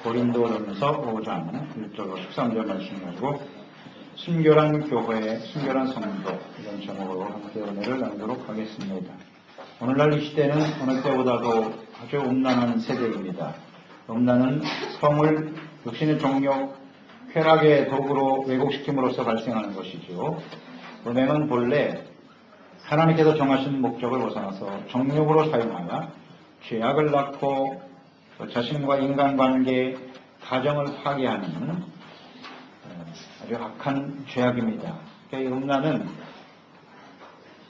고린도전서 5장 1절로 13절 말씀 가지고 순결한 교회, 순결한 성도 이런 제목으로 함께 은혜를 나누도록 하겠습니다. 오늘날 이 시대는 어느 때보다도 아주 음란한 세대입니다. 음란은 성을 육신의 정욕, 쾌락의 도구로 왜곡시킴으로써 발생하는 것이죠. 음행은 본래 하나님께서 정하신 목적을 벗어나서 정욕으로 사용하여 죄악을 낳고 자신과 인간관계, 가정을 파괴하는 아주 악한 죄악입니다. 이 음란은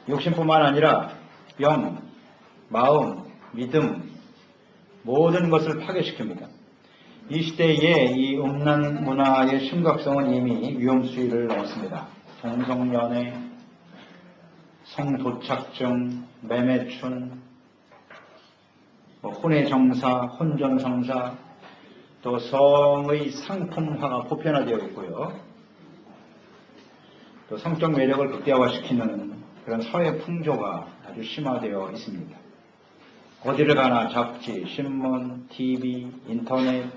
육신뿐만 아니라 영, 마음, 믿음 모든 것을 파괴시킵니다. 이 시대에 이 음란 문화의 심각성은 이미 위험수위를 넘습니다. 동성연애, 성도착증, 매매춘, 혼의 정사, 혼전성사, 또 성의 상품화가 보편화되어 있고요. 또 성적 매력을 극대화시키는 그런 사회 풍조가 아주 심화되어 있습니다. 어디를 가나 잡지, 신문, TV, 인터넷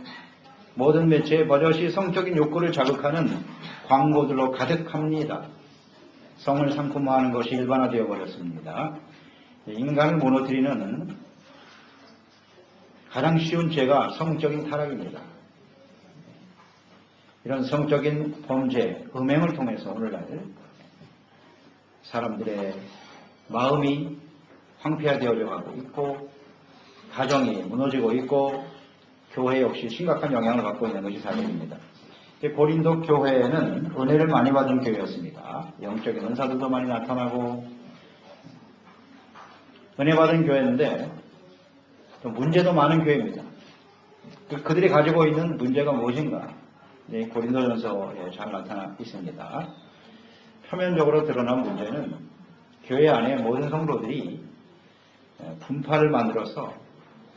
모든 매체에 버젓이 성적인 욕구를 자극하는 광고들로 가득합니다. 성을 상품화하는 것이 일반화되어 버렸습니다. 인간을 무너뜨리는 가장 쉬운 죄가 성적인 타락입니다. 이런 성적인 범죄, 음행을 통해서 오늘날 사람들의 마음이 황폐화되어 가고 있고 가정이 무너지고 있고 교회 역시 심각한 영향을 받고 있는 것이 사실입니다. 고린도 교회는 은혜를 많이 받은 교회였습니다. 영적인 은사들도 많이 나타나고 은혜 받은 교회인데 또 문제도 많은 교회입니다. 그들이 가지고 있는 문제가 무엇인가? 고린도전서에 잘 나타나 있습니다. 표면적으로 드러난 문제는 교회 안에 모든 성도들이 분파를 만들어서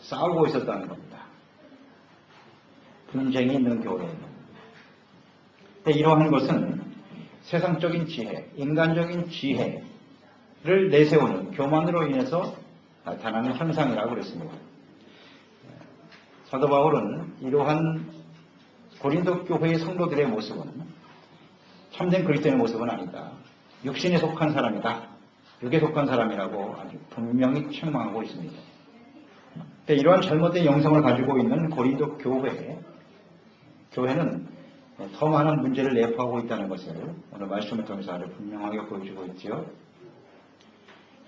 싸우고 있었다는 겁니다. 분쟁이 있는 교회입니다. 이러한 것은 세상적인 지혜, 인간적인 지혜를 내세우는 교만으로 인해서 나타나는 현상이라고 그랬습니다. 사도 바울은 이러한 고린도 교회의 성도들의 모습은 참된 그리스도인의 모습은 아니다. 육신에 속한 사람이다. 육에 속한 사람이라고 아주 분명히 책망하고 있습니다. 이러한 잘못된 영성을 가지고 있는 고린도 교회는 더 많은 문제를 내포하고 있다는 것을 오늘 말씀을 통해서 아주 분명하게 보여주고 있죠.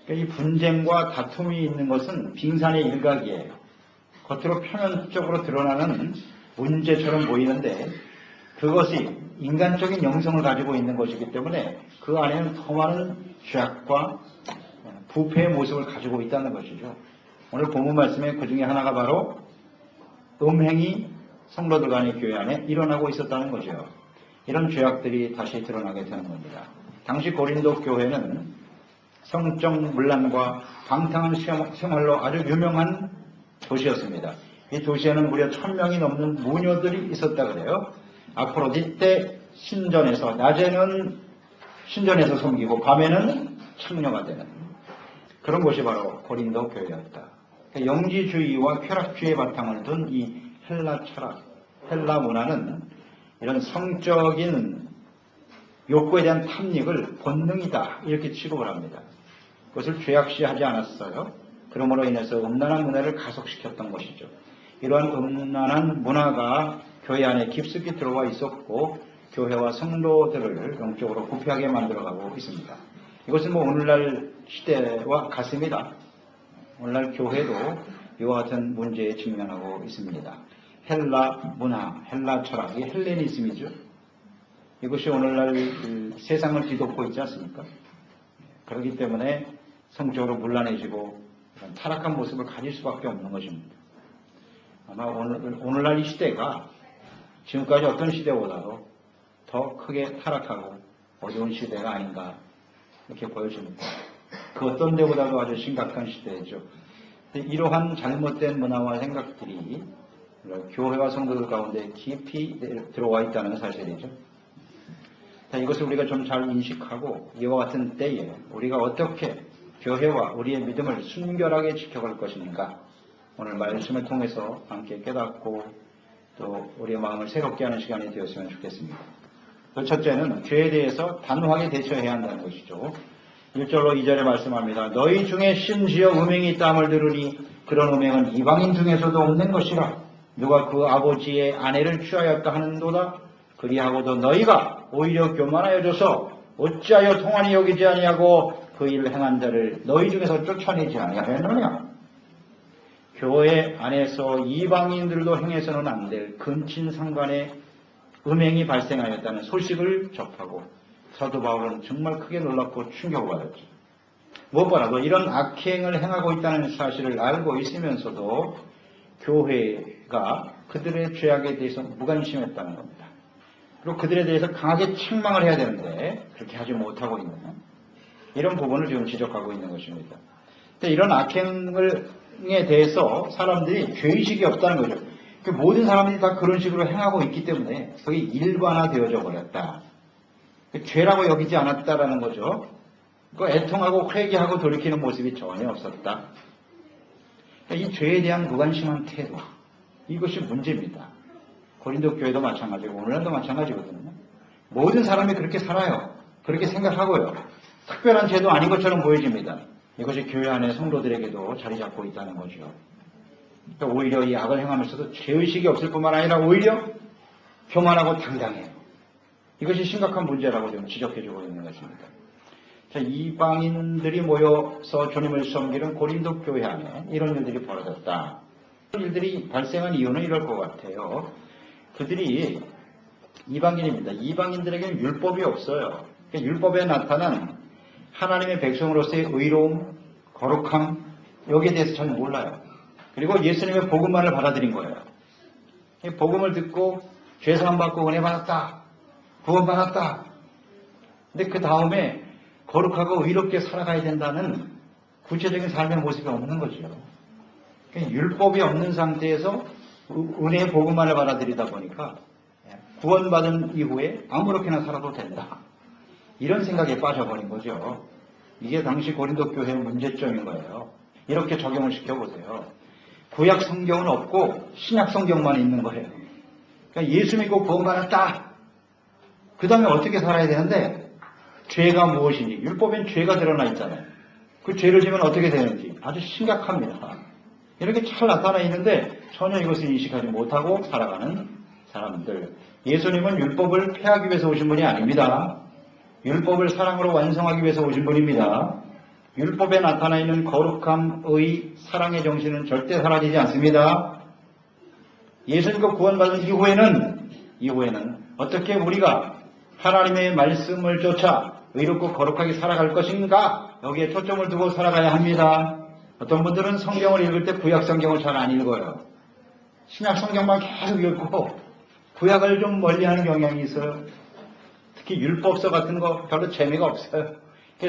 이 분쟁과 다툼이 있는 것은 빙산의 일각이에요. 겉으로 표면적으로 드러나는 문제처럼 보이는데 그것이 인간적인 영성을 가지고 있는 것이기 때문에 그 안에는 더 많은 죄악과 부패의 모습을 가지고 있다는 것이죠. 오늘 본문 말씀에 그 중에 하나가 바로 음행이 성도들 간의 교회 안에 일어나고 있었다는 거죠. 이런 죄악들이 다시 드러나게 되는 겁니다. 당시 고린도 교회는 성적 문란과 방탕한 생활로 아주 유명한 도시였습니다. 이 도시에는 무려 1000명이 넘는 무녀들이 있었다 그래요. 아프로디테 신전에서 낮에는 신전에서 섬기고 밤에는 창녀가 되는 그런 곳이 바로 고린도 교회였다. 영지주의와 쾌락주의의 바탕을 둔 이 헬라 철학, 헬라 문화는 이런 성적인 욕구에 대한 탐닉을 본능이다 이렇게 취급을 합니다. 그것을 죄악시하지 않았어요. 그러므로 인해서 음란한 문화를 가속시켰던 것이죠. 이러한 음란한 문화가 교회 안에 깊숙이 들어와 있었고 교회와 성도들을 영적으로 부패하게 만들어가고 있습니다. 이것은 오늘날 시대와 같습니다. 오늘날 교회도 이와 같은 문제에 직면하고 있습니다. 헬라 문화, 헬라 철학, 이게 헬레니즘이죠. 이것이 오늘날 세상을 뒤덮고 있지 않습니까? 그렇기 때문에 성적으로 문란해지고 타락한 모습을 가질 수밖에 없는 것입니다. 아마 오늘날 이 시대가 지금까지 어떤 시대보다도 더 크게 타락하고 어려운 시대가 아닌가 이렇게 보여집니다. 그 어떤 데보다도 아주 심각한 시대죠. 이러한 잘못된 문화와 생각들이 교회와 성도들 가운데 깊이 들어와 있다는 사실이죠. 이것을 우리가 좀 잘 인식하고 이와 같은 때에 우리가 어떻게 교회와 우리의 믿음을 순결하게 지켜갈 것인가 오늘 말씀을 통해서 함께 깨닫고 또 우리의 마음을 새롭게 하는 시간이 되었으면 좋겠습니다. 그 첫째는 죄에 대해서 단호하게 대처해야 한다는 것이죠. 1절로 2절에 말씀합니다. 너희 중에 심지어 음행이 있다함을 들으니 그런 음행은 이방인 중에서도 없는 것이라. 누가 그 아버지의 아내를 취하였다 하는도다. 그리하고도 너희가 오히려 교만하여져서 어찌하여 통한이 여기지 아니하고 그 일을 행한 자를 너희 중에서 쫓아내지 아니하였느냐. 교회 안에서 이방인들도 행해서는 안 될 근친상간의 음행이 발생하였다는 소식을 접하고 사도 바울은 정말 크게 놀랍고 충격을 받았죠. 무엇보다도 이런 악행을 행하고 있다는 사실을 알고 있으면서도 교회가 그들의 죄악에 대해서 무관심했다는 겁니다. 그리고 그들에 대해서 강하게 책망을 해야 되는데 그렇게 하지 못하고 있는 이런 부분을 지금 지적하고 있는 것입니다. 근데 이런 악행에 대해서 사람들이 죄의식이 없다는 거죠. 모든 사람들이 다 그런 식으로 행하고 있기 때문에 그게 일반화되어져 버렸다. 죄라고 여기지 않았다라는 거죠. 그 애통하고 회개하고 돌이키는 모습이 전혀 없었다. 이 죄에 대한 무관심한 태도, 이것이 문제입니다. 고린도 교회도 마찬가지고 오늘날도 마찬가지거든요. 모든 사람이 그렇게 살아요. 그렇게 생각하고요. 특별한 죄도 아닌 것처럼 보여집니다. 이것이 교회 안에 성도들에게도 자리 잡고 있다는 거죠. 그러니까 오히려 이 악을 행하면서도 죄의식이 없을 뿐만 아니라 오히려 교만하고 당당해요. 이것이 심각한 문제라고 좀 지적해주고 있는 것입니다. 자, 이방인들이 모여서 주님을 섬기는 고린도 교회 안에 이런 일들이 벌어졌다. 이런 일들이 발생한 이유는 이럴 것 같아요. 그들이 이방인입니다. 이방인들에게는 율법이 없어요. 그러니까 율법에 나타난 하나님의 백성으로서의 의로움, 거룩함, 여기에 대해서 전혀 몰라요. 그리고 예수님의 복음만을 받아들인 거예요. 복음을 듣고 죄사함 받고 은혜 받았다. 구원 받았다. 근데 그 다음에 거룩하고 의롭게 살아가야 된다는 구체적인 삶의 모습이 없는 거죠. 율법이 없는 상태에서 은혜의 복음만을 받아들이다 보니까 구원받은 이후에 아무렇게나 살아도 된다. 이런 생각에 빠져버린 거죠. 이게 당시 고린도 교회의 문제점인 거예요. 이렇게 적용을 시켜보세요. 구약 성경은 없고 신약 성경만 있는 거예요. 그러니까 예수 믿고 구원받았다. 그 다음에 어떻게 살아야 되는데 죄가 무엇인지, 율법엔 죄가 드러나 있잖아요. 그 죄를 지면 어떻게 되는지 아주 심각합니다. 이렇게 잘 나타나 있는데 전혀 이것을 인식하지 못하고 살아가는 사람들. 예수님은 율법을 폐하기 위해서 오신 분이 아닙니다. 율법을 사랑으로 완성하기 위해서 오신 분입니다. 율법에 나타나 있는 거룩함, 의, 사랑의 정신은 절대 사라지지 않습니다. 예수님과 구원받은 이후에는 어떻게 우리가 하나님의 말씀을 쫓아 의롭고 거룩하게 살아갈 것인가? 여기에 초점을 두고 살아가야 합니다. 어떤 분들은 성경을 읽을 때 구약 성경을 잘 안 읽어요. 신약 성경만 계속 읽고 구약을 좀 멀리하는 경향이 있어요. 특히 율법서 같은 거 별로 재미가 없어요.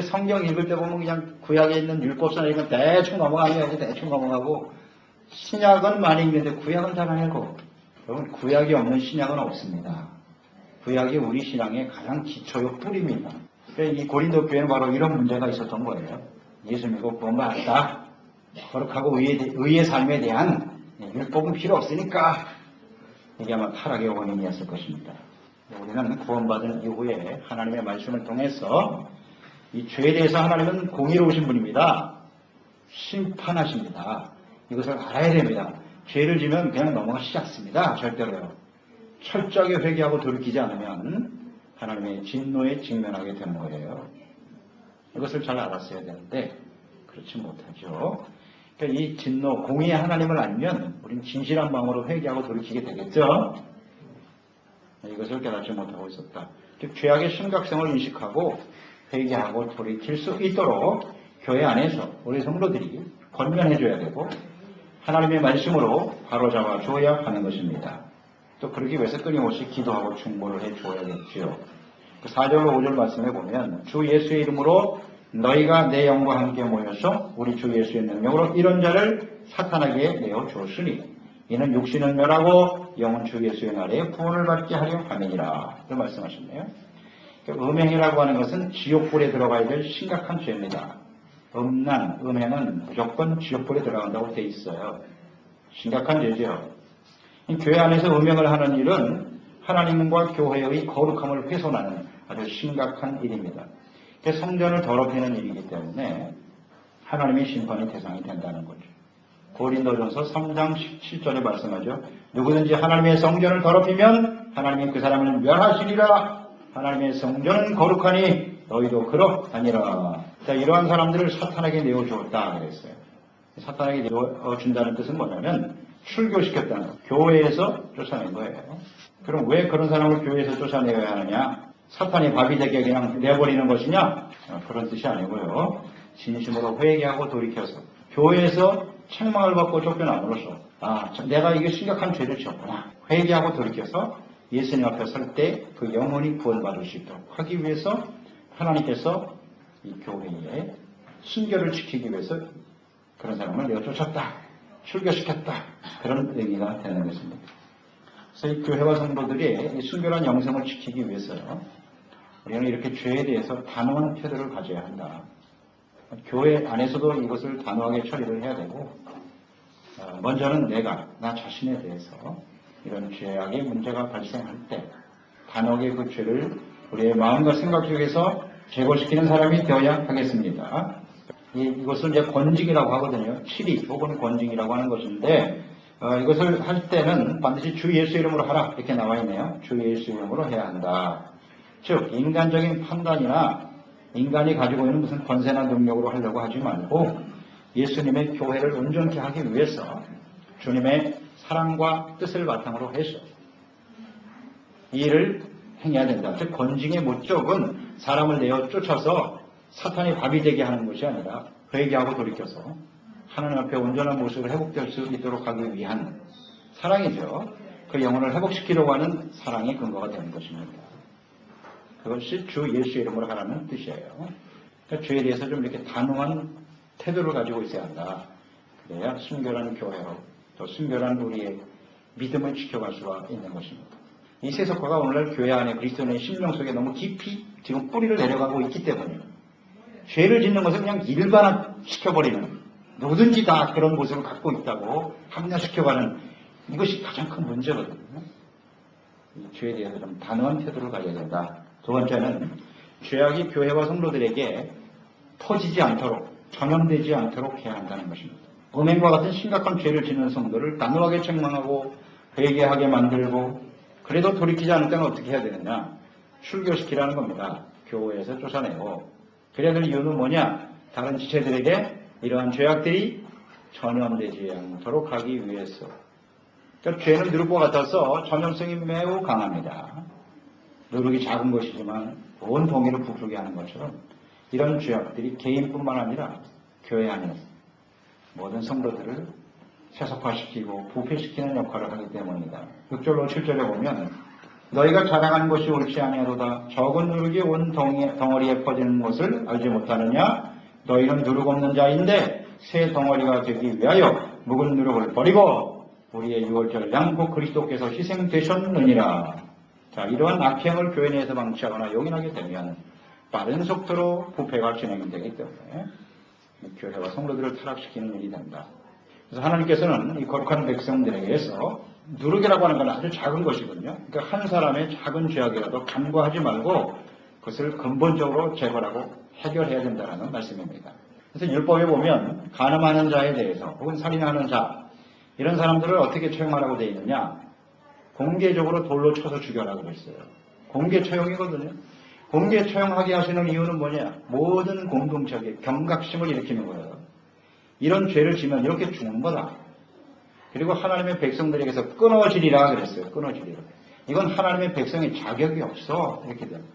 성경 읽을 때 보면 그냥 구약에 있는 율법서나 이건 대충 넘어가야지 대충 넘어가고 신약은 많이 읽는데 구약은 잘 안 읽고 여러분 구약이 없는 신약은 없습니다. 구약이 우리 신앙의 가장 기초요 뿌리입니다. 이 고린도 교회는 바로 이런 문제가 있었던 거예요. 예수 믿고 구원받았다. 거룩하고 의의 삶에 대한 율법은 필요 없으니까 이게 아마 타락의 원인이었을 것입니다. 우리는 구원받은 이후에 하나님의 말씀을 통해서 이 죄에 대해서 하나님은 공의로우신 분입니다. 심판하십니다. 이것을 알아야 됩니다. 죄를 지면 그냥 넘어가시지 않습니다. 절대로요. 철저하게 회개하고 돌이키지 않으면 하나님의 진노에 직면하게 되는 거예요. 이것을 잘 알았어야 되는데 그렇지 못하죠. 그러니까 이 진노, 공의의 하나님을 알면 우리는 진실한 마음으로 회개하고 돌이키게 되겠죠. 이것을 깨닫지 못하고 있었다. 즉 죄악의 심각성을 인식하고 회개하고 돌이킬 수 있도록 교회 안에서 우리 성도들이 권면해줘야 되고 하나님의 말씀으로 바로잡아 줘야 하는 것입니다. 또 그러기 위해서 끊임없이 기도하고 충고를 해줘야겠지요. 4절로 5절 말씀해 보면 주 예수의 이름으로 너희가 내 영과 함께 모여서 우리 주 예수의 능력으로 이런 자를 사탄에게 내어주었으니 이는 육신은 멸하고 영은 주 예수의 날에 구원을 받게 하려 함이니라. 그 말씀하셨네요. 음행이라고 하는 것은 지옥불에 들어가야 될 심각한 죄입니다. 음행은 무조건 지옥불에 들어간다고 돼 있어요. 심각한 죄죠. 교회 안에서 음행을 하는 일은 하나님과 교회의 거룩함을 훼손하는 아주 심각한 일입니다. 성전을 더럽히는 일이기 때문에 하나님의 심판의 대상이 된다는 거죠. 고린도전서 3장 17절에 말씀하죠. 누구든지 하나님의 성전을 더럽히면 하나님이 그 사람을 멸하시리라. 하나님의 성전은 거룩하니 너희도 그렇다니라. 자, 이러한 사람들을 사탄에게 내어주었다 그랬어요. 사탄에게 내어준다는 뜻은 뭐냐면 출교시켰다는 거. 교회에서 쫓아낸 거예요. 그럼 왜 그런 사람을 교회에서 쫓아내야 하느냐? 사탄이 밥이 되게 그냥 내버리는 것이냐? 그런 뜻이 아니고요. 진심으로 회개하고 돌이켜서 교회에서 책망을 받고 쫓겨남으로써 내가 이게 심각한 죄를 지었구나. 회개하고 돌이켜서 예수님 앞에 설 때 그 영혼이 구원받을 수 있도록 하기 위해서 하나님께서 이 교회의 순결을 지키기 위해서 그런 사람을 내어쫓았다. 출교시켰다. 그런 의미가 되는 것입니다. 그래서 이 교회와 성도들이 이 순결한 영성을 지키기 위해서요. 우리는 이렇게 죄에 대해서 단호한 태도를 가져야 한다. 교회 안에서도 이것을 단호하게 처리를 해야 되고 먼저는 나 자신에 대해서 이런 죄악의 문제가 발생할 때 단호하게 그 죄를 우리의 마음과 생각 속에서 제거시키는 사람이 되어야 하겠습니다. 이것을 이제 권징이라고 하거든요. 치리 혹은 권징이라고 하는 것인데 이것을 할 때는 반드시 주 예수 이름으로 하라 이렇게 나와 있네요. 주 예수 이름으로 해야 한다. 즉 인간적인 판단이나 인간이 가지고 있는 무슨 권세나 능력으로 하려고 하지 말고 예수님의 교회를 온전케 하기 위해서 주님의 사랑과 뜻을 바탕으로 해서 이 일을 행해야 된다. 즉 권징의 목적은 사람을 내어 쫓아서 사탄이 밥이 되게 하는 것이 아니라 회개하고 돌이켜서 하나님 앞에 온전한 모습을 회복될 수 있도록 하기 위한 사랑이죠. 그 영혼을 회복시키려고 하는 사랑의 근거가 되는 것입니다. 그것이 주 예수 이름으로 하라는 뜻이에요. 그러니까 죄에 대해서 좀 이렇게 단호한 태도를 가지고 있어야 한다. 그래야 순결한 교회로 또 순결한 우리의 믿음을 지켜갈 수가 있는 것입니다. 이 세속화가 오늘날 교회 안에 그리스도인의 심령 속에 너무 깊이 지금 뿌리를 내려가고 있기 때문에 죄를 짓는 것을 그냥 일반화시켜버리는 누구든지 다 그런 모습을 갖고 있다고 합리화시켜가는 이것이 가장 큰 문제거든요. 이 죄에 대해서 좀 단호한 태도를 가져야 된다. 두 번째는 죄악이 교회와 성도들에게 퍼지지 않도록 전염되지 않도록 해야 한다는 것입니다. 음행과 같은 심각한 죄를 짓는 성도를 단호하게 책망하고 회개하게 만들고 그래도 돌이키지 않을 때는 어떻게 해야 되느냐? 출교시키라는 겁니다. 교회에서 쫓아내고 그래야 될 이유는 뭐냐? 다른 지체들에게 이러한 죄악들이 전염되지 않도록 하기 위해서. 그러니까 죄는 누룩과 같아서 전염성이 매우 강합니다. 누룩이 작은 것이지만 온 동이를 부풀게 하는 것처럼 이런 죄악들이 개인뿐만 아니라 교회 안에서 모든 성도들을 세속화시키고 부패시키는 역할을 하기 때문입니다. 6절로 7절에 보면 너희가 자랑하는 것이 옳지 아니하도다. 적은 누룩이 온 덩어리에 퍼지는 것을 알지 못하느냐? 너희는 누룩 없는 자인데 새 덩어리가 되기 위하여 묵은 누룩을 버리고 우리의 유월절 양고 그리스도께서 희생되셨느니라. 자, 이러한 악행을 교회 내에서 방치하거나 용인하게 되면 빠른 속도로 부패가 진행되기 때문에 교회와 성도들을 타락시키는 일이 된다. 그래서 하나님께서는 이 거룩한 백성들에게서 누룩이라고 하는 건 아주 작은 것이거든요. 그러니까 한 사람의 작은 죄악이라도 간과하지 말고 그것을 근본적으로 제거하고 해결해야 된다는 말씀입니다. 그래서 율법에 보면 간음하는 자에 대해서 혹은 살인하는 자 이런 사람들을 어떻게 처형하라고 되어 있느냐? 공개적으로 돌로 쳐서 죽여라고 그랬어요. 공개 처형이거든요. 공개 처형하게 하시는 이유는 뭐냐? 모든 공동체에 경각심을 일으키는 거예요. 이런 죄를 지면 이렇게 죽는 거다. 그리고 하나님의 백성들에게서 끊어지리라 그랬어요. 끊어지리라. 이건 하나님의 백성의 자격이 없어. 이렇게 됩니다.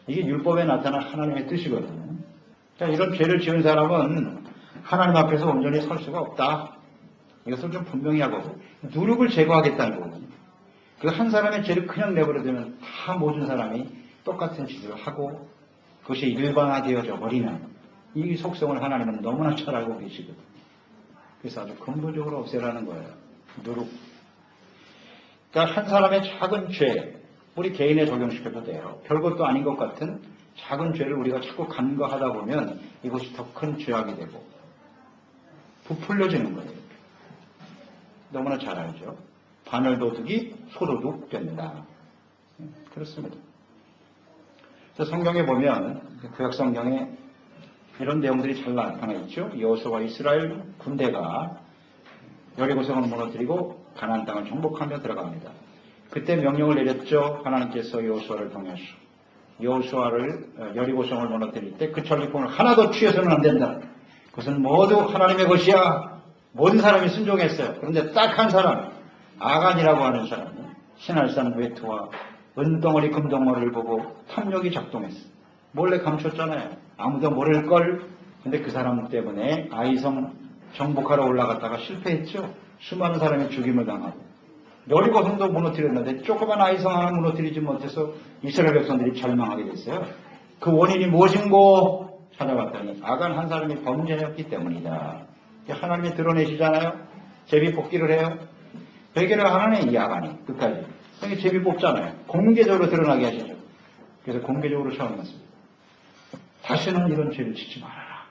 이게 율법에 나타난 하나님의 뜻이거든요. 그러니까 이런 죄를 지은 사람은 하나님 앞에서 온전히 설 수가 없다. 이것을 좀 분명히 하고 누룩을 제거하겠다는 거거든요. 그 한 사람의 죄를 그냥 내버려두면 다 모든 사람이 똑같은 짓을 하고 그것이 일반화되어져 버리는 이 속성을 하나님은 너무나 잘 알고 계시거든요. 그래서 아주 근본적으로 없애라는 거예요. 누룩. 그러니까 한 사람의 작은 죄, 우리 개인에 적용시켜도 돼요. 별것도 아닌 것 같은 작은 죄를 우리가 자꾸 간과하다 보면 이것이 더 큰 죄악이 되고 부풀려지는 거예요. 너무나 잘 알죠. 바늘도둑이 소도둑 된다. 그렇습니다. 그래서 성경에 보면 구약 성경에 이런 내용들이 잘 나타나 있죠. 여호수아와 이스라엘 군대가 여리고성을 무너뜨리고 가나안 땅을 정복하며 들어갑니다. 그때 명령을 내렸죠. 하나님께서 여호수아를 통해서 여호수아를 여리고성을 무너뜨릴 때 그 전리품을 하나도 취해서는 안 된다. 그것은 모두 하나님의 것이야. 모든 사람이 순종했어요. 그런데 딱 한 사람, 아간이라고 하는 사람이 신할산 외투와 은덩어리 금덩어리를 보고 탐욕이 작동했어. 몰래 감췄잖아요. 아무도 모를걸. 근데 그 사람 때문에 아이성 정복하러 올라갔다가 실패했죠. 수많은 사람이 죽임을 당하고 여리고성도 무너뜨렸는데 조그만 아이성 하나 무너뜨리지 못해서 이스라엘 백성들이 절망하게 됐어요. 그 원인이 무엇인고 찾아봤더니 아간 한 사람이 범죄였기 때문이다. 하나님이 드러내시잖아요. 제비 뽑기를 해요. 회개를 하나네 이 아간이 끝까지. 여기 제비 뽑잖아요. 공개적으로 드러나게 하시죠. 그래서 공개적으로 처형했습니다. 다시는 이런 죄를 짓지 말아라.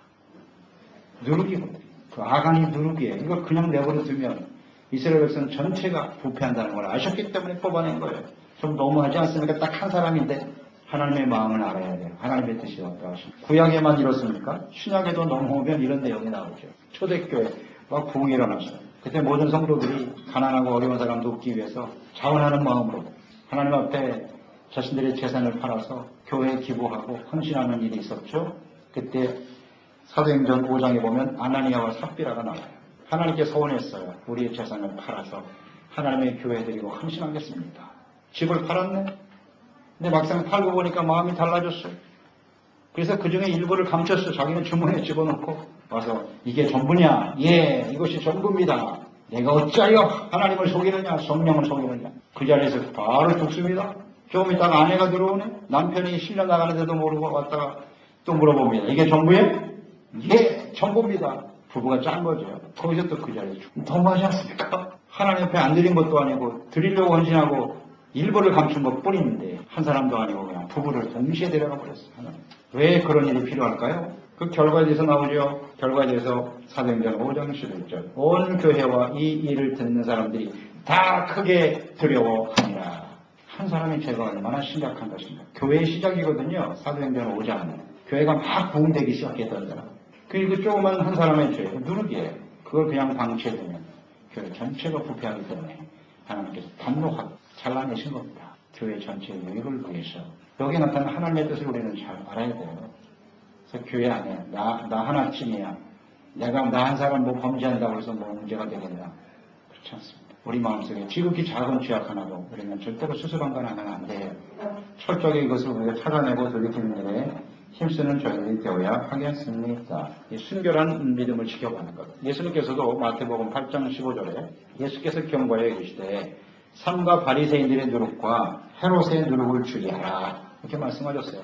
누르기거든요. 그 아간이 누르기에 이걸 그냥 내버려 두면 이스라엘 백성 전체가 부패한다는 걸 아셨기 때문에 뽑아낸 거예요. 좀 너무하지 않습니까? 딱 한 사람인데 하나님의 마음을 알아야 돼요. 하나님의 뜻이 어떠하십니까? 구약에만 이렇습니까? 신약에도 넘어오면 이런 내용이 나오죠. 초대교회 막 부흥이 일어났어요. 그때 모든 성도들이 가난하고 어려운 사람 돕기 위해서 자원하는 마음으로 하나님 앞에 자신들의 재산을 팔아서 교회에 기부하고 헌신하는 일이 있었죠. 그때 사도행전 5장에 보면 아나니아와 삽비라가 나와요. 하나님께 서원했어요. 우리의 재산을 팔아서 하나님의 교회 드리고 헌신하겠습니다. 집을 팔았네. 근데 막상 팔고 보니까 마음이 달라졌어요. 그래서 그 중에 일부를 감췄어요. 자기는 주머니에 집어넣고 와서 이게 전부냐? 예, 이것이 전부입니다. 내가 어찌하여 하나님을 속이느냐? 성령을 속이느냐? 그 자리에서 바로 죽습니다. 조금 있다가 아내가 들어오네. 남편이 실려 나가는데도 모르고 왔다가 또 물어봅니다. 이게 전부예요? 예, 전부입니다. 부부가 짠 거죠. 거기서 또 그 자리에 죽. 너무하지 않습니까? 하나님 앞에 안 드린 것도 아니고 드리려고 헌신하고 일부를 감춘 것 뿐인데 한 사람도 아니고 그냥 부부를 동시에 데려가 버렸어요. 하나님. 왜 그런 일이 필요할까요? 그 결과에 대해서 나오죠. 결과에 대해서 사도행전 5장 11절. 온 교회와 이 일을 듣는 사람들이 다 크게 두려워하니라. 한 사람의 죄가 얼마나 심각한 것인가. 교회의 시작이거든요. 사도행전 5장. 교회가 막 부흥되기 시작했던 사람. 그 조그만 한 사람의 죄, 누르기예요. 그걸 그냥 방치해두면 교회 전체가 부패하기 때문에 하나님께서 단독하고 잘라내신 겁니다. 교회 전체의 유익을 위해서. 여기 나타난 하나님의 뜻을 우리는 잘 알아야 돼요. 그래서 교회 안에 나 하나쯤이야. 내가 나 한 사람 뭐 범죄한다고 해서 뭐 문제가 되겠나. 그렇지 않습니다. 우리 마음속에 지극히 작은 죄악 하나도 우리는 절대로 수수방관하면 안 돼요. 철저하게 이것을 우리가 찾아내고 돌이키는 일에 힘쓰는 저희들이 되어야 하겠습니다. 이 순결한 믿음을 지켜가는 것. 예수님께서도 마태복음 8장 15절에 예수께서 경고하여 이르시되 삼가 바리새인들의 누룩과 헤롯의 누룩을 주의하라 이렇게 말씀하셨어요.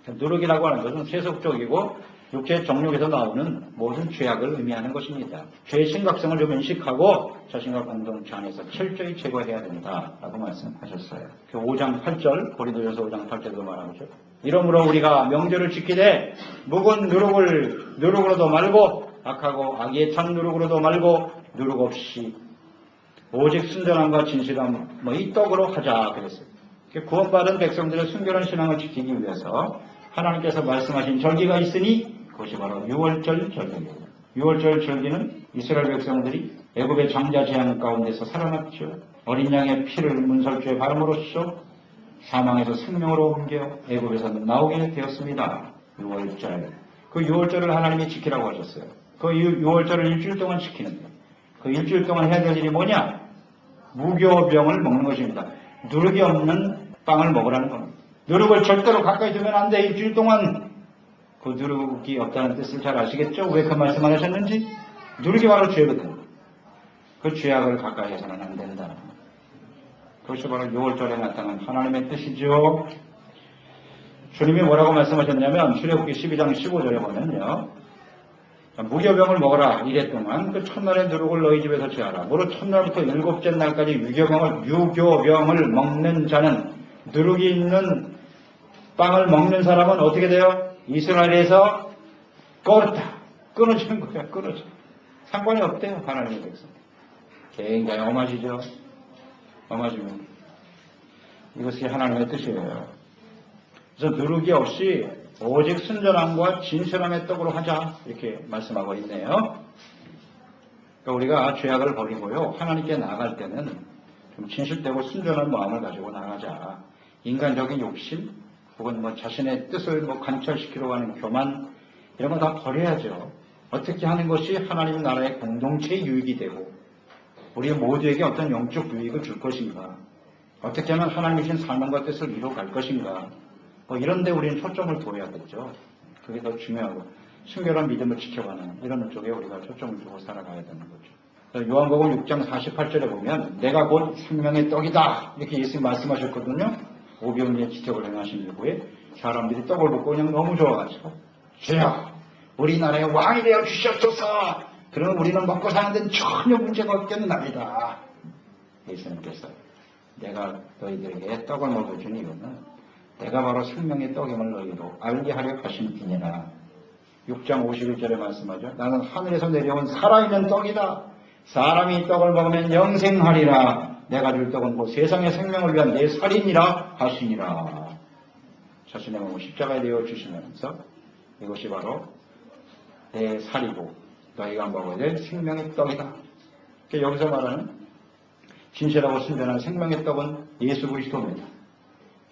누룩이라고 하는 것은 세속적이고 육체의 정욕에서 나오는 모든 죄악을 의미하는 것입니다. 죄의 심각성을 좀 인식하고 자신과 공동체 안에서 철저히 제거해야 된다라고 말씀하셨어요. 그 5장 8절 고린도전서 5장 8절도 말하죠. 이러므로 우리가 명절을 지키되 묵은 누룩으로도 말고 악하고 악의 찬 누룩으로도 말고 누룩 없이 오직 순전함과 진실함 이 떡으로 하자 그랬어요. 구원받은 백성들의 순결한 신앙을 지키기 위해서 하나님께서 말씀하신 절기가 있으니 그것이 바로 유월절 절기입니다. 유월절 절기는 이스라엘 백성들이 애굽의 장자 재앙 가운데서 살아났죠. 어린 양의 피를 문설주에 바름으로써 사망에서 생명으로 옮겨 애굽에서 나오게 되었습니다. 유월절. 그 유월절을 하나님이 지키라고 하셨어요. 그 유월절을 일주일 동안 지키는데 그 일주일 동안 해야 될 일이 뭐냐? 무교병을 먹는 것입니다. 누룩이 없는 빵을 먹으라는 겁니다. 누룩을 절대로 가까이 두면 안 돼. 일주일 동안 그 누룩이 없다는 뜻을 잘 아시겠죠? 왜 그 말씀을 하셨는지? 누룩이 바로 죄거든요. 그 죄악을 가까이 해서는 안 된다. 그것이 바로 6월절에 나타난 하나님의 뜻이죠. 주님이 뭐라고 말씀하셨냐면 출애굽기 12장 15절에 보면요. 무교병을 먹어라. 이랫동안 그 첫날에 누룩을 너희 집에서 취하라. 무릇 첫날부터 일곱째 날까지 유교병을 먹는 자는 누룩이 있는 빵을 먹는 사람은 어떻게 돼요? 이스라엘에서 끊어지는 거예요. 끊어져. 상관이 없대요. 하나님의 백성. 굉장히 엄하시죠. 넘어지면 이것이 하나님의 뜻이에요. 그래서 누르기 없이 오직 순전함과 진실함의 떡으로 하자 이렇게 말씀하고 있네요. 그러니까 우리가 죄악을 버리고요 하나님께 나아갈 때는 좀 진실되고 순전한 마음을 가지고 나가자. 인간적인 욕심 혹은 자신의 뜻을 관철시키려고 하는 교만 이런 거 다 버려야죠. 어떻게 하는 것이 하나님 나라의 공동체 유익이 되고 우리 모두에게 어떤 영적 유익을 줄 것인가, 어떻게 하면 하나님 주신 사명과 뜻을 이루어갈 것인가, 이런 데 우리는 초점을 둬야겠죠. 그게 더 중요하고 순결한 믿음을 지켜가는 이런 쪽에 우리가 초점을 두고 살아가야 되는 거죠. 요한복음 6장 48절에 보면 내가 곧 생명의 떡이다 이렇게 예수님 말씀하셨거든요. 오병이의 기적을 행하신 이후에 사람들이 떡을 먹고 그냥 너무 좋아가지고 주여 우리나라의 왕이 되어 주시옵소서. 그러면 우리는 먹고 사는 데는 전혀 문제가 없겠나이다. 예수님께서 내가 너희들에게 떡을 먹여준 이유는 내가 바로 생명의 떡임을 너희로 알게 하려 하신 분이라. 6장 51절에 말씀하죠. 나는 하늘에서 내려온 살아있는 떡이다. 사람이 이 떡을 먹으면 영생하리라. 내가 줄 떡은 곧 세상의 생명을 위한 내 살이니라 하시니라. 자신의 몸을 십자가에 내어 주시면서 이것이 바로 내 살이고 너희가 먹어야 될 생명의 떡이다. 그러니까 여기서 말하는 진실하고 순전한 생명의 떡은 예수 그리스도입니다.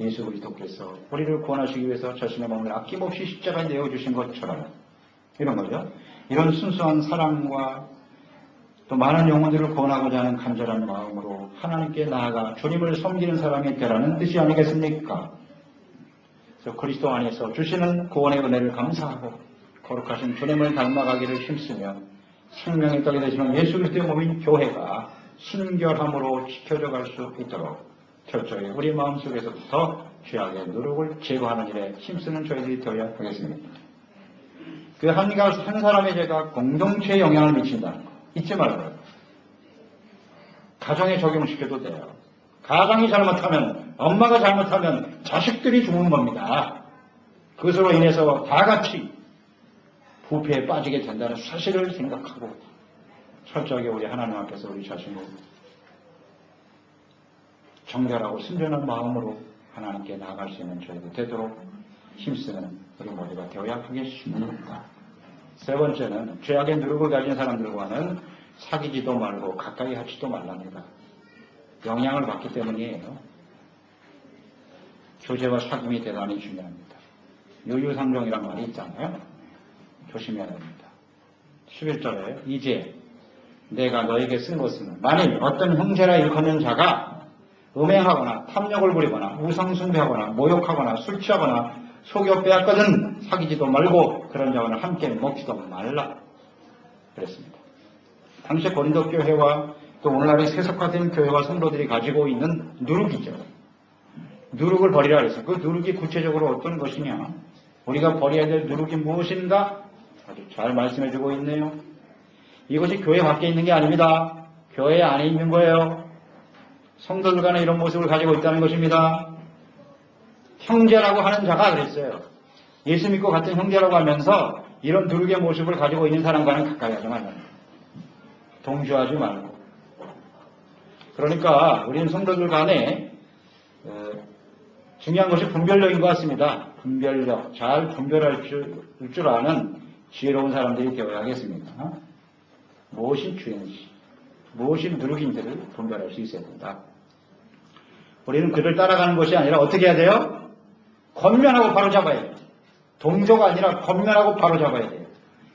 예수 그리스도께서 우리를 구원하시기 위해서 자신의 몸을 아낌없이 십자가에 내어주신 것처럼 이런 거죠. 이런 순수한 사랑과 또 많은 영혼들을 구원하고자 하는 간절한 마음으로 하나님께 나아가 주님을 섬기는 사람이 되라는 뜻이 아니겠습니까? 그래서 그리스도 안에서 주시는 구원의 은혜를 감사하고 거룩하신 주님을 닮아가기를 힘쓰며 생명의 떡이 되시는 예수 그리스도의 몸인 교회가 순결함으로 지켜져 갈 수 있도록 철저히 우리 마음속에서부터 죄악의 누룩을 제거하는 일에 힘쓰는 저희들이 되어야 하겠습니다. 그 한 사람의 죄가 공동체에 영향을 미친다는 거 잊지 말아요. 가정에 적용시켜도 돼요. 가장이 잘못하면, 엄마가 잘못하면 자식들이 죽는 겁니다. 그것으로 인해서 다 같이 부패에 빠지게 된다는 사실을 생각하고 철저하게 우리 하나님 앞에서 우리 자신을 정결하고 순전한 마음으로 하나님께 나아갈 수 있는 저희도 되도록 힘쓰는 우리 모두가 되어야 하겠습니다. 세 번째는 죄악의 누룩을 가진 사람들과는 사귀지도 말고 가까이 하지도 말랍니다. 영향을 받기 때문이에요. 교제와 사귐이 대단히 중요합니다. 유유상종이란 말이 있잖아요. 조심해야 됩니다. 11절에 이제 내가 너에게 쓴 것은 만일 어떤 형제라 일컫는 자가 음행하거나 탐욕을 부리거나 우상숭배하거나 모욕하거나 술 취하거나 속여 빼앗거든 사귀지도 말고 그런 자와는 함께 먹지도 말라 그랬습니다. 당시 고린도 교회와 또 오늘날의 세속화된 교회와 성도들이 가지고 있는 누룩이죠. 누룩을 버리라 그랬어요. 그 누룩이 구체적으로 어떤 것이냐, 우리가 버려야 될 누룩이 무엇인가 아주 잘 말씀해주고 있네요. 이것이 교회 밖에 있는 게 아닙니다. 교회 안에 있는 거예요. 성도들 간에 이런 모습을 가지고 있다는 것입니다. 형제라고 하는 자가 그랬어요. 예수 믿고 같은 형제라고 하면서 이런 누룩의 모습을 가지고 있는 사람과는 가까이 하지 말라. 동조하지 말고. 그러니까 우리는 성도들 간에 중요한 것이 분별력인 것 같습니다. 분별력, 잘 분별할 줄 아는 지혜로운 사람들이 되어야겠습니다. 무엇이 죄인지, 무엇이 누룩인지를 분별할 수 있어야 된다. 우리는 그를 따라가는 것이 아니라 어떻게 해야 돼요? 권면하고 바로잡아야 돼요. 동조가 아니라 권면하고 바로잡아야 돼요.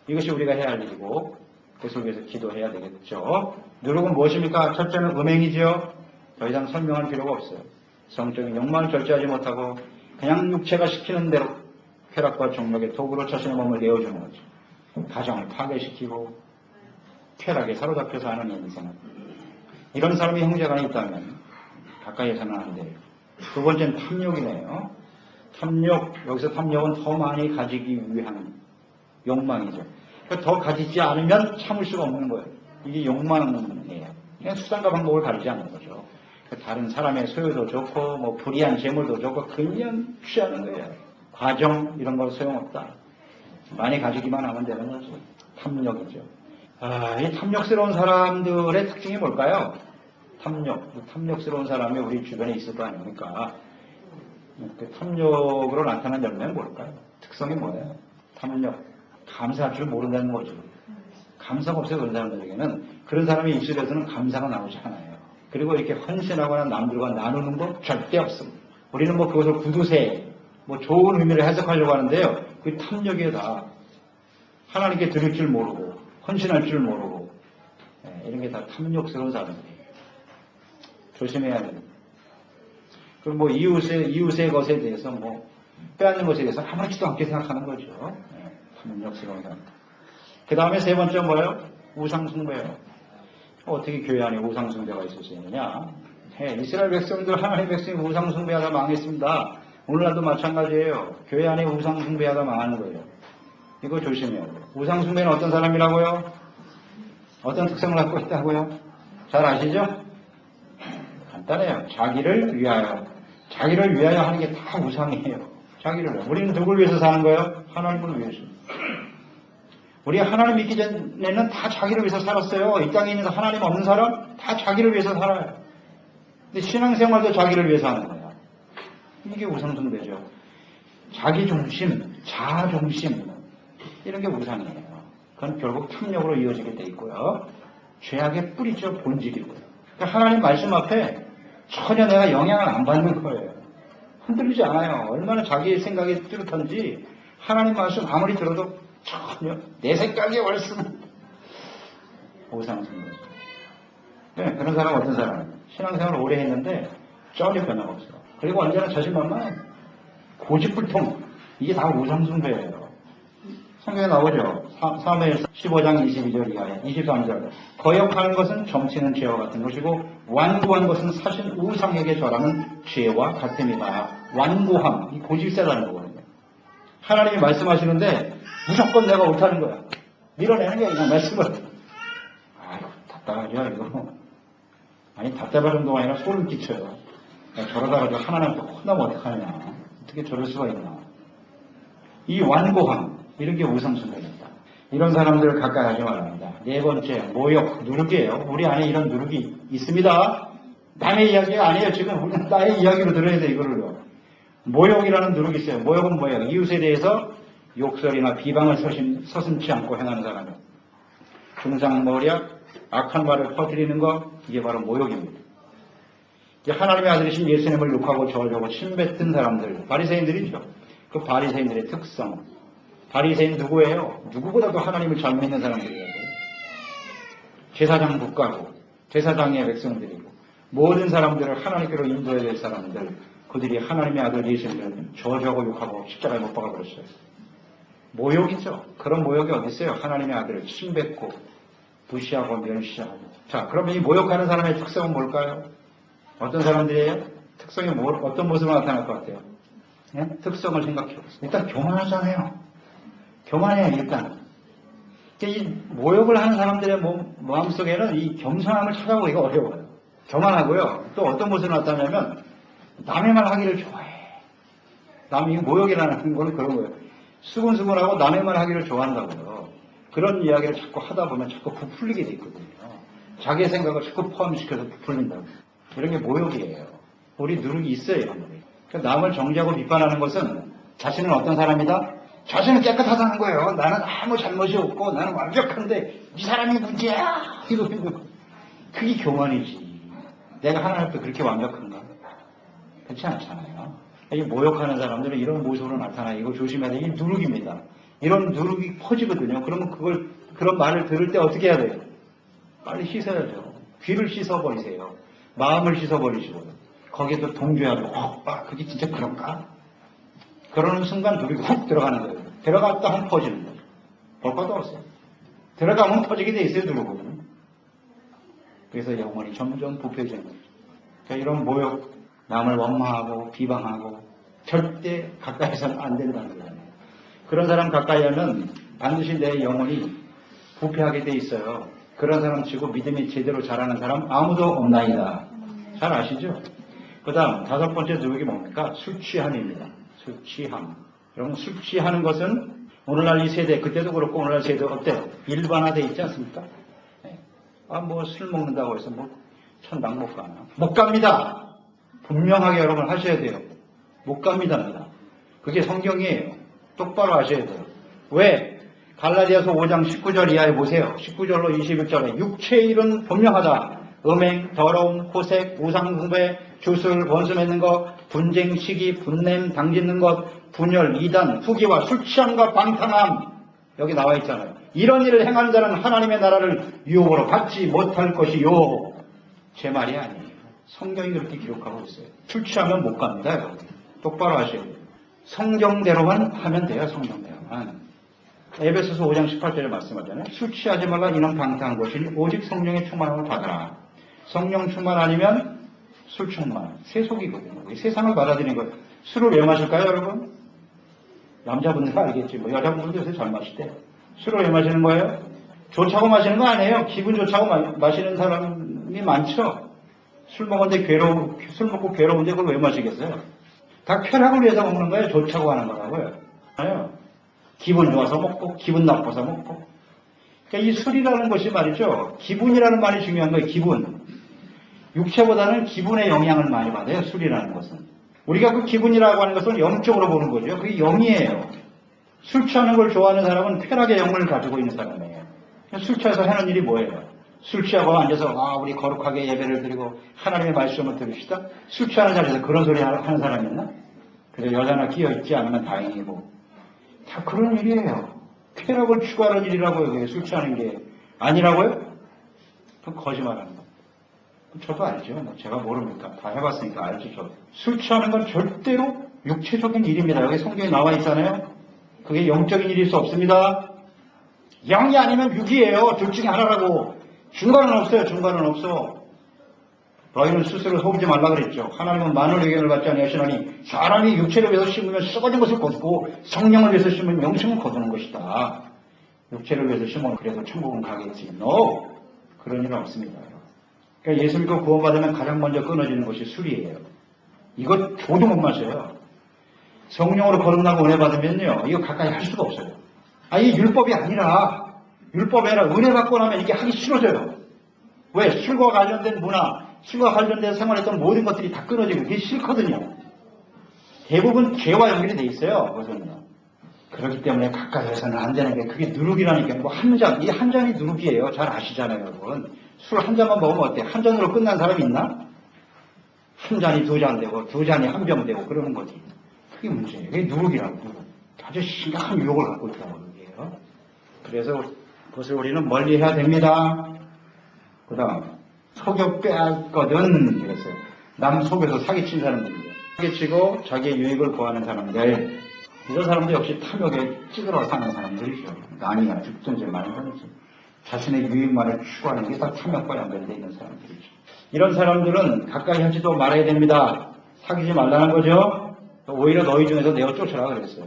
이것이 우리가 해야 할 일이고 그것을 위해서 기도해야 되겠죠. 누룩은 무엇입니까? 첫째는 음행이죠. 더 이상 설명할 필요가 없어요. 성적인 욕망을 절제하지 못하고 그냥 육체가 시키는 대로 쾌락과 정욕의 도구로 자신의 몸을 내어주는 거죠. 가정을 파괴시키고 쾌락에 사로잡혀 사는 인생. 이런 사람이 형제간에 있다면 가까이에서는 안 돼요. 두 번째는 탐욕이네요. 탐욕, 여기서 탐욕은 더 많이 가지기 위한 욕망이죠. 더 가지지 않으면 참을 수가 없는 거예요. 이게 욕망이에요. 그냥 수단과 방법을 가리지 않는 거죠. 다른 사람의 소유도 좋고 불이한 재물도 좋고 그냥 취하는 거예요. 과정 이런 거 소용없다. 많이 가지기만 하면 되는 거죠. 탐욕이죠. 이 탐욕스러운 사람들의 특징이 뭘까요? 탐욕스러운 사람이 우리 주변에 있을 거 아닙니까? 그 탐욕으로 나타난 열매는 뭘까요? 특성이 뭐예요? 탐욕. 감사할 줄 모른다는 거죠. 감사가 없어요, 그런 사람들에게는. 그런 사람의 입술에서는 감사가 나오지 않아요. 그리고 이렇게 헌신하거나 남들과 나누는 거 절대 없습니다. 우리는 뭐 그것을 구두쇠, 뭐 좋은 의미를 해석하려고 하는데요. 그게 탐욕이에요, 다. 하나님께 드릴 줄 모르고, 헌신할 줄 모르고, 이런 게 다 탐욕스러운 사람들이에요. 조심해야 돼요. 그리고 뭐 이웃의 것에 대해서 뭐 빼앗는 것에 대해서 아무렇지도 않게 생각하는 거죠. 탐욕스러운 사람. 그 다음에 세 번째 뭐예요? 우상숭배예요. 어떻게 교회 안에 우상숭배가 있을 수 있느냐? 이스라엘 백성들, 하나님의 백성이 우상숭배하다 망했습니다. 오늘날도 마찬가지예요. 교회 안에 우상숭배하다 망하는 거예요. 이거 조심해야 돼요. 우상숭배는 어떤 사람이라고요? 어떤 특성을 갖고 있다고요? 잘 아시죠? 간단해요. 자기를 위하여 하는 게 다 우상이에요. 자기를 위하여. 우리는 누굴 위해서 사는 거예요? 하나님을 위해서. 우리가 하나님 믿기 전에는 다 자기를 위해서 살았어요. 이 땅에 있는 하나님 없는 사람 다 자기를 위해서 살아요. 근데 신앙생활도 자기를 위해서 하는 거야. 이게 우상숭배죠. 자기중심, 자아중심 이런 게 우상이에요. 그건 결국 탐욕으로 이어지게 돼 있고요. 죄악의 뿌리죠. 본질이고요. 그러니까 하나님 말씀 앞에 전혀 내가 영향을 안 받는 거예요. 흔들리지 않아요. 얼마나 자기의 생각이 뚜렷한지 하나님 말씀 아무리 들어도 전혀 내 생각이 옳습니다. 우상숭배. 네, 그런 사람 어떤 사람? 신앙생활을 오래 했는데 전혀 변화가 없어요. 그리고 언제나 자신만만 고집불통. 이게 다 우상숭배예요. 성경에 나오죠. 사무엘서 15장 22절 이하에 23절. 거역하는 것은 정치는 죄와 같은 것이고 완고한 것은 사실 우상에게 절하는 죄와 같음이다. 완고함, 이 고집세라는 거거든요. 하나님이 말씀하시는데 무조건 내가 옳다는 거야. 밀어내는 게 그냥 말씀을. 아이고 답답하죠 이거. 아니 답답할 정도가 아니라 소름 끼쳐요. 저러다가 하나님한테 혼나면 어떡하냐. 어떻게 저럴 수가 있나. 이 완고함 이런 게 우상숭배입니다. 이런 사람들을 가까이 하지 말랍니다. 네 번째, 모욕, 누룩이에요. 우리 안에 이런 누룩이 있습니다. 남의 이야기가 아니에요. 지금 우리는 나의 이야기로 들어야 돼, 이거를요. 모욕이라는 누룩이 있어요. 모욕은 뭐예요? 이웃에 대해서 욕설이나 비방을 서슴지 않고 행하는 사람이에요. 중상모략, 악한 말을 퍼뜨리는 것, 이게 바로 모욕입니다. 하나님의 아들이신 예수님을 욕하고 저주하고 침뱉은 사람들, 바리새인들이죠. 그 바리새인들의 특성. 바리새인 누구예요? 누구보다도 하나님을 잘 믿는 사람들이에요. 제사장 국가고 제사장의 백성들이고 모든 사람들을 하나님께로 인도해야 될 사람들, 그들이 하나님의 아들 예수님을 저주하고 욕하고 십자가에 못 박아 버렸어요. 모욕이죠. 그런 모욕이 어디 있어요? 하나님의 아들을 침뱉고 무시하고 멸시하고. 자, 그러면 이 모욕하는 사람의 특성은 뭘까요? 어떤 사람들이에요? 특성이 어떤 모습으로 나타날 것 같아요? 예? 특성을 생각해 보세요. 일단 교만하잖아요. 교만해요, 일단. 이 모욕을 하는 사람들의 마음속에는 이 겸손함을 찾아보기가 어려워요. 교만하고요. 또 어떤 모습으로 나타나냐면 남의 말 하기를 좋아해. 남이 모욕이라는 건 그런 거예요. 수근수근하고 남의 말 하기를 좋아한다고요. 그런 이야기를 자꾸 하다 보면 자꾸 부풀리게 돼 있거든요. 자기의 생각을 자꾸 포함시켜서 부풀린다고. 이런 게 모욕이에요. 우리 누룩이 있어요, 이런 게. 그러니까 남을 정죄하고 비판하는 것은 자신은 어떤 사람이다? 자신은 깨끗하다는 거예요. 나는 아무 잘못이 없고 나는 완벽한데 이 사람이 문제야. 이러는 거. 그게 교만이지. 내가 하나님 앞에 그렇게 완벽한가? 그렇지 않잖아요. 이 모욕하는 사람들은 이런 모습으로 나타나요. 이거 조심해야 돼요. 이 누룩입니다. 이런 누룩이 퍼지거든요. 그러면 그런 말을 들을 때 어떻게 해야 돼요? 빨리 씻어야죠. 귀를 씻어버리세요. 마음을 씻어버리시고 거기에 또 동조하고 그게 진짜 그런가? 그러는 순간 누룩이 훅 들어가는 거예요. 들어갔다 하면 퍼지는 거예요. 볼 것도 없어요. 들어가면 퍼지게 돼 있어요, 누룩은. 그래서 영혼이 점점 부패해지는 거죠. 그러니까 이런 모욕, 남을 원망하고 비방하고 절대 가까이서는 안 된다는 거예요. 그런 사람 가까이 하면 반드시 내 영혼이 부패하게 돼 있어요. 그런 사람 치고 믿음이 제대로 자라는 사람 아무도 없나이다. 잘 아시죠? 그 다음 5번째 누룩이 뭡니까? 술 취함입니다. 술 취함. 여러분 술 취하는 것은 오늘날 이 세대, 그때도 그렇고 오늘날 세대 어때요? 일반화되어 있지 않습니까? 네. 뭐 술 먹는다고 해서 천당 못 가나? 못 갑니다. 분명하게 여러분 하셔야 돼요. 못 갑니다. 그게 성경이에요. 똑바로 하셔야 돼요. 왜? 갈라디아서 5장 19절 이하에 보세요. 19절로 21절에 육체의 일은 분명하다. 음행, 더러움, 호색, 우상숭배, 주술, 원수 맺는 것, 분쟁, 시기, 분냄, 당짓는 것, 분열, 이단, 후기와 술 취함과 방탕함. 여기 나와 있잖아요. 이런 일을 행하는 자는 하나님의 나라를 유혹으로 받지 못할 것이요. 제 말이 아니에요. 성경이 그렇게 기록하고 있어요. 술 취하면 못 갑니다. 여러분. 똑바로 하셔야 돼요. 성경대로만 하면 돼요. 성경대로만. 에베소서 5장 18절에 말씀하잖아요. 술 취하지 말라 이는 방탕한 것이니 오직 성령의 충만함을 받아라. 성령 충만 아니면 술 충만. 세속이거든요. 세상을 받아들이는 거예요. 술을 왜 마실까요, 여러분? 남자분들은 알겠지. 뭐 여자분들도 요새 잘 마시대. 술을 왜 마시는 거예요? 좋자고 마시는 거 아니에요. 기분 좋자고 마시는 사람이 많죠. 술 먹었는데 술 먹고 괴로운데 그걸 왜 마시겠어요? 다 쾌락을 위해서 먹는 거예요. 좋자고 하는 거라고요. 아니요. 기분 좋아서 먹고 기분 나빠서 먹고. 그러니까 이 술이라는 것이 말이죠. 기분이라는 말이 중요한 거예요. 기분. 육체보다는 기분의 영향을 많이 받아요. 술이라는 것은. 우리가 그 기분이라고 하는 것은 영적으로 보는 거죠. 그게 영이에요. 술 취하는 걸 좋아하는 사람은 쾌락의 영을 가지고 있는 사람이에요. 술 취해서 하는 일이 뭐예요? 술 취하고 앉아서 우리 거룩하게 예배를 드리고 하나님의 말씀을 들읍시다. 술 취하는 자리에서 그런 소리 하는 사람이 있나? 그래서 여자나 끼어있지 않으면 다행이고. 다 그런 일이에요. 쾌락을 추구하는 일이라고요. 술 취하는 게 아니라고요? 그건 거짓말하는 거. 저도 알죠. 제가 모릅니까? 다 해봤으니까 알죠. 저도. 술 취하는 건 절대로 육체적인 일입니다. 여기 성경에 나와 있잖아요. 그게 영적인 일일 수 없습니다. 영이 아니면 육이에요. 둘 중에 하나라고. 중간은 없어요. 중간은 없어. 너희는 스스로 속이지 말라 그랬죠. 하나님은 만물 의견을 받지 아니하시나니 사람이 육체를 위해서 심으면 썩어진 것을 거두고 성령을 위해서 심으면 영생을 거두는 것이다. 육체를 위해서 심으면 그래도 천국은 가겠지. No. 그런 일은 없습니다. 그러니까 예수 믿고 구원받으면 가장 먼저 끊어지는 것이 술이에요. 이거 저도 못 마셔요. 성령으로 거듭나고 은혜 받으면요. 이거 가까이 할 수가 없어요. 이게 율법이 아니라 율법이 아니라 은혜 받고 나면 이게 하기 싫어져요. 왜? 술과 관련된 문화, 술과 관련된 생활했던 모든 것들이 다 끊어지고 그게 싫거든요. 대부분 죄와 연결이 돼 있어요. 그것은요. 그렇기 때문에 가까이 해서는 안 되는 게 그게 누룩이라니까. 뭐 한 잔, 이 한 잔이 누룩이에요. 잘 아시잖아요, 여러분. 술 한 잔만 먹으면 어때? 한 잔으로 끝난 사람이 있나? 한 잔이 두 잔 되고 두 잔이 한 병 되고 그러는 거지. 그게 문제예요. 그게 누룩이라고. 누룩. 아주 심각한 유혹을 갖고 있다고 그러게요. 그래서 그것을 우리는 멀리 해야 됩니다. 그 다음 속여 빼앗거든. 그래서 남 속여서 사기친 사람들이에요. 사기치고 자기의 유익을 구하는 사람들. 이런 사람도 역시 탐욕에 찌들어 사는 사람들이죠. 남이야 죽든지 말든지 자신의 유익만을 추구하는 게 다 탐욕과 연결되어 있는 사람들이죠. 이런 사람들은 가까이 하지도 말아야 됩니다. 사귀지 말라는 거죠. 오히려 너희 중에서 내어 쫓으라 그랬어요.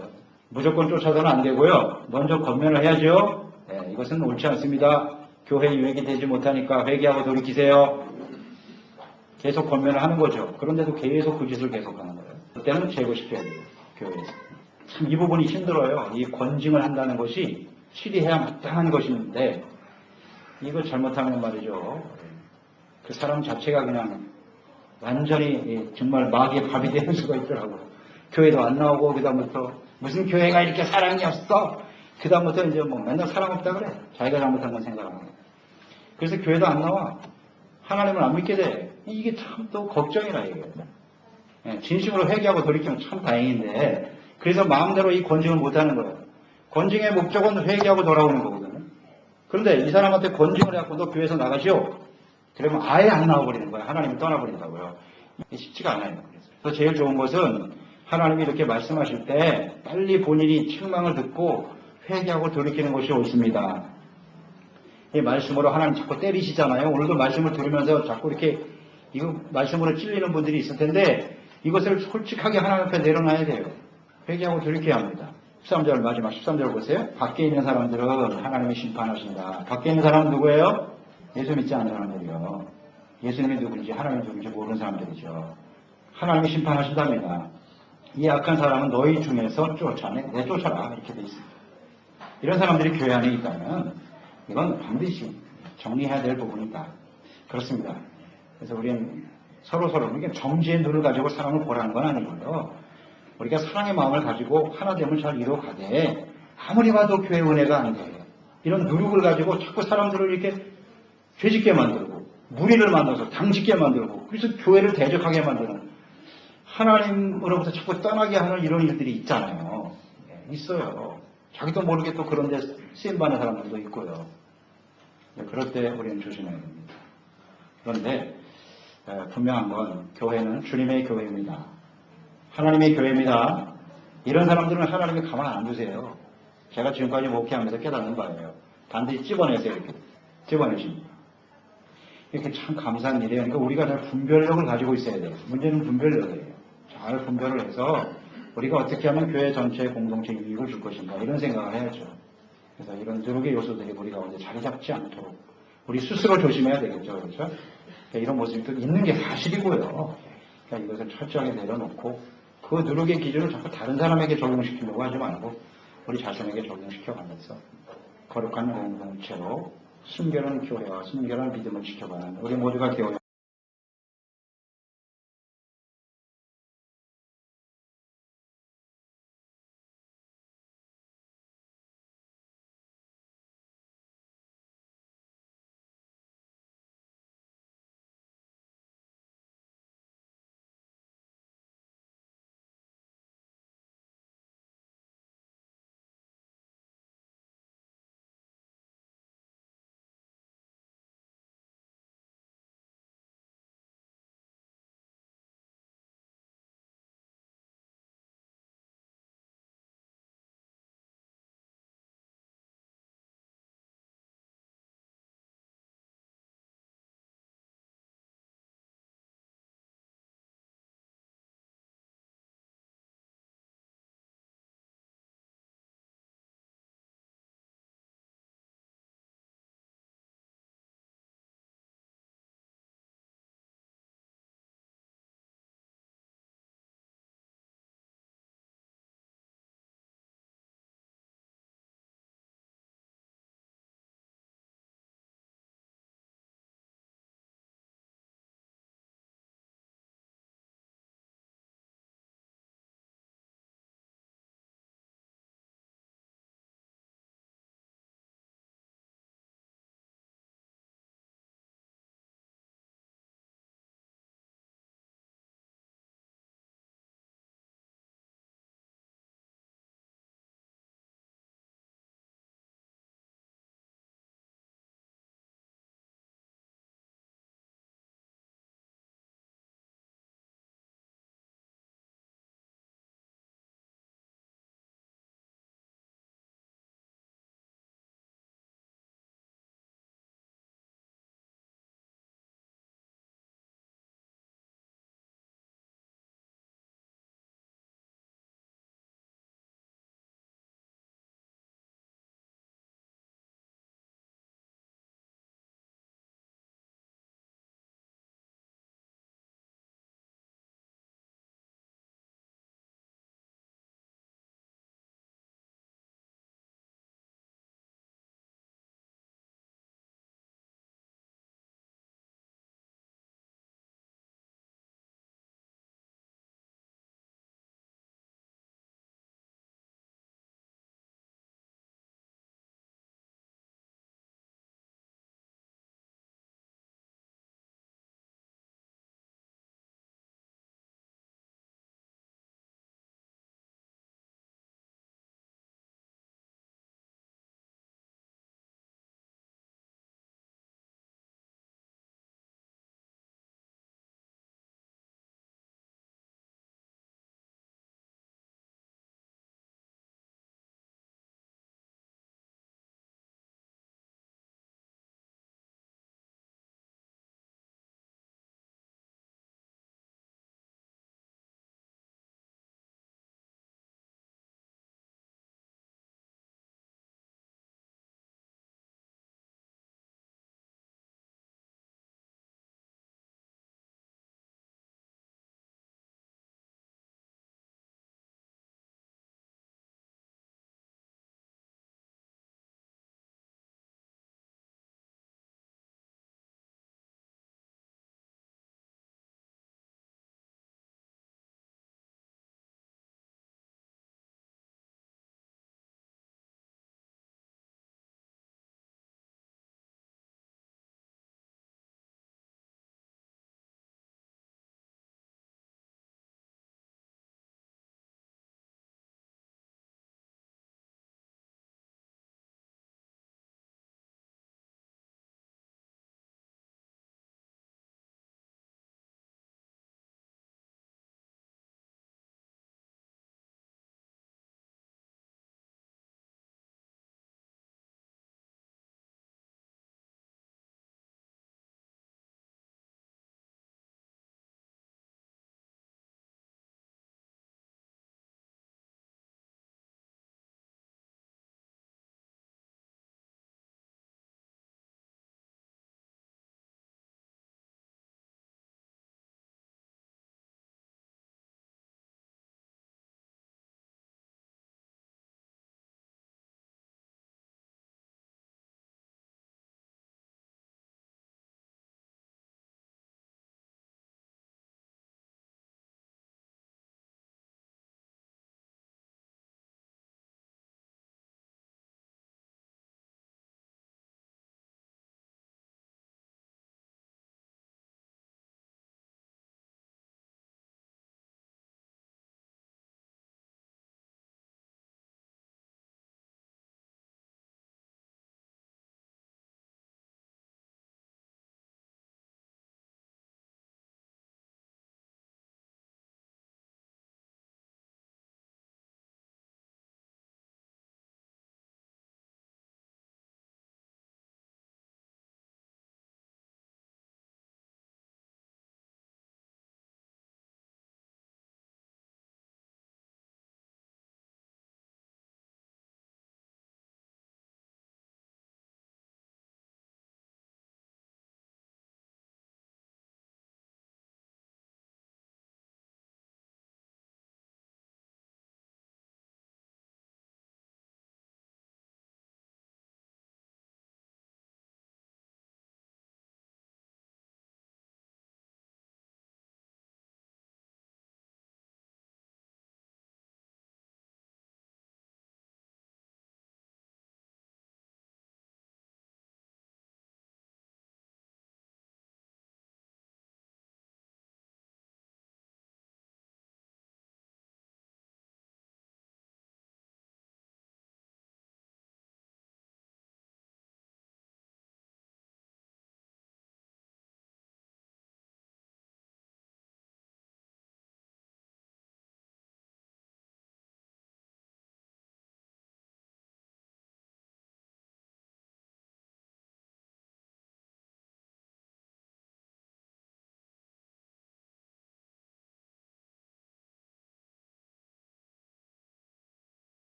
무조건 쫓아서는 안 되고요. 먼저 권면을 해야죠. 네, 이것은 옳지 않습니다. 교회 유익이 되지 못하니까 회개하고 돌이키세요. 계속 권면을 하는 거죠. 그런데도 계속 그 짓을 계속하는 거예요. 그때는 제거시켜야 돼요. 교회에서. 참 이 부분이 힘들어요. 이 권징을 한다는 것이 치리해야 마땅한 것인데 이거 잘못하면 말이죠. 그 사람 자체가 그냥 완전히 정말 마귀의 밥이 되는 수가 있더라고요. 교회도 안 나오고 그다음부터 무슨 교회가 이렇게 사랑이 없어. 그다음부터 이제 뭐 맨날 사랑 없다 그래. 자기가 잘못한 건 생각 안 하고. 그래서 교회도 안 나와. 하나님을 안 믿게 돼. 이게 참 또 걱정이라 이게. 진심으로 회개하고 돌이키면 참 다행인데 그래서 마음대로 이 권징을 못하는 거예요. 권징의 목적은 회개하고 돌아오는 거거든요. 그런데 이 사람한테 권징을 해갖고 너 교회에서 나가시오. 그러면 아예 안 나와버리는 거예요. 하나님이 떠나버린다고요. 이게 쉽지가 않아요. 그래서 제일 좋은 것은 하나님이 이렇게 말씀하실 때 빨리 본인이 책망을 듣고 회개하고 돌이키는 것이 옳습니다. 이 말씀으로 하나님 자꾸 때리시잖아요. 오늘도 말씀을 들으면서 자꾸 이렇게 이거 말씀으로 찔리는 분들이 있을 텐데 이것을 솔직하게 하나님 앞에 내려놔야 돼요. 회개하고 돌이켜야 합니다. 13절 마지막 13절 보세요. 밖에 있는 사람들은 하나님이 심판하신다. 밖에 있는 사람은 누구예요? 예수 믿지 않는 사람들이요. 예수님이 누군지 하나님이 누군지 모르는 사람들이죠. 하나님이 심판하신답니다. 이 악한 사람은 너희 중에서 내쫓아라. 이렇게 돼 있습니다. 이런 사람들이 교회 안에 있다면 이건 반드시 정리해야 될 부분이다. 그렇습니다. 그래서 우리는 서로 이게 정지의 눈을 가지고 사람을 보라는 건 아니고요. 우리가 사랑의 마음을 가지고 하나됨을 잘 이뤄가되 아무리 봐도 교회 은혜가 안 돼. 이런 누룩을 가지고 자꾸 사람들을 이렇게 죄짓게 만들고 무리를 만들어서 당짓게 만들고 그래서 교회를 대적하게 만드는 하나님으로부터 자꾸 떠나게 하는 이런 일들이 있잖아요. 있어요. 자기도 모르게 또 그런 데 쓰임받는 사람들도 있고요. 그럴 때 우리는 조심해야 됩니다. 그런데 분명한 건 교회는 주님의 교회입니다. 하나님의 교회입니다. 이런 사람들은 하나님이 가만 안 두세요. 제가 지금까지 목회하면서 깨닫는 바예요. 반드시 찝어내세요. 이렇게 찝어내십니다. 이렇게 참 감사한 일이에요. 그러니까 우리가 잘 분별력을 가지고 있어야 돼요. 문제는 분별력이에요. 잘 분별을 해서 우리가 어떻게 하면 교회 전체의 공동체 이익을 줄 것인가 이런 생각을 해야죠. 그래서 이런 누룩의 요소들이 우리가 언제 자리 잡지 않도록 우리 스스로 조심해야 되겠죠. 그렇죠? 그러니까 이런 모습이 또 있는 게 사실이고요. 그러니까 이것을 철저하게 내려놓고 그 누룩의 기준을 자꾸 다른 사람에게 적용시키려고 하지 말고 우리 자신에게 적용시켜가면서 거룩한 공동체로 순결한 교회와 순결한 믿음을 지켜가는 우리 모두가 되어야